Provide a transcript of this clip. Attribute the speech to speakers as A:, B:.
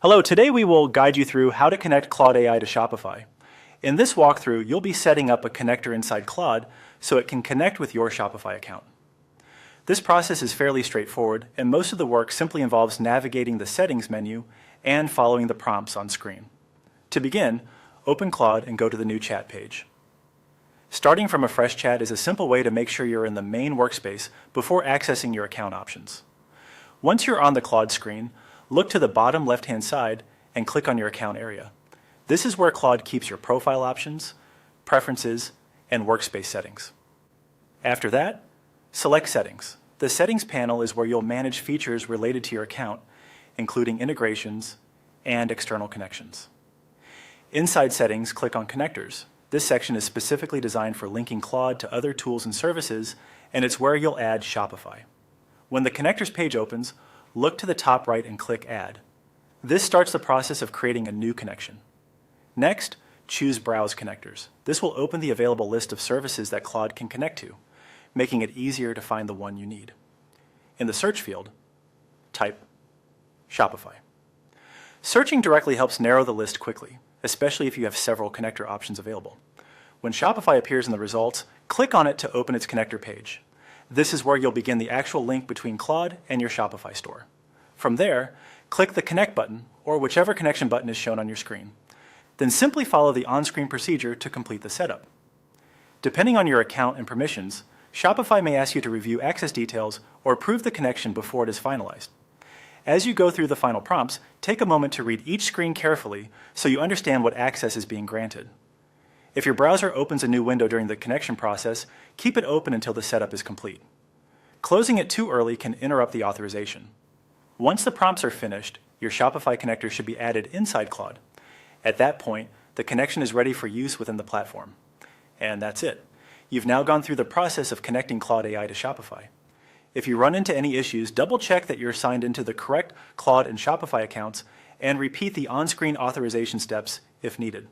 A: Hello, today we will guide you through how to connect Claude AI to Shopify. In this walkthrough, you'll be setting up a connector inside Claude so it can connect with your Shopify account. This process is fairly straightforward, and most of the work simply involves navigating the settings menu and following the prompts on screen. To begin, open Claude and go to the new chat page. Starting from a fresh chat is a simple way to make sure you're in the main workspace before accessing your account options. Once you're on the Claude screen, look to the bottom left-hand side and click on your account area. This is where Claude keeps your profile options, preferences, and workspace settings. After that, select Settings. The Settings panel is where you'll manage features related to your account, including integrations and external connections. Inside Settings, click on Connectors. This section is specifically designed for linking Claude to other tools and services, and it's where you'll add Shopify. When the Connectors page opens, look to the top right and click Add. This starts the process of creating a new connection. Next, choose Browse Connectors. This will open the available list of services that Claude can connect to, making it easier to find the one you need. In the search field, type Shopify. Searching directly helps narrow the list quickly, especially if you have several connector options available. When Shopify appears in the results, click on it to open its connector page. This is where you'll begin the actual link between Claude and your Shopify store. From there, click the Connect button or whichever connection button is shown on your screen. Then simply follow the on-screen procedure to complete the setup. Depending on your account and permissions, Shopify may ask you to review access details or approve the connection before it is finalized. As you go through the final prompts, take a moment to read each screen carefully so you understand what access is being granted. If your browser opens a new window during the connection process, keep it open until the setup is complete. Closing it too early can interrupt the authorization. Once the prompts are finished, your Shopify connector should be added inside Claude. At that point, the connection is ready for use within the platform. And that's it. You've now gone through the process of connecting Claude AI to Shopify. If you run into any issues, double-check that you're signed into the correct Claude and Shopify accounts and repeat the on-screen authorization steps if needed.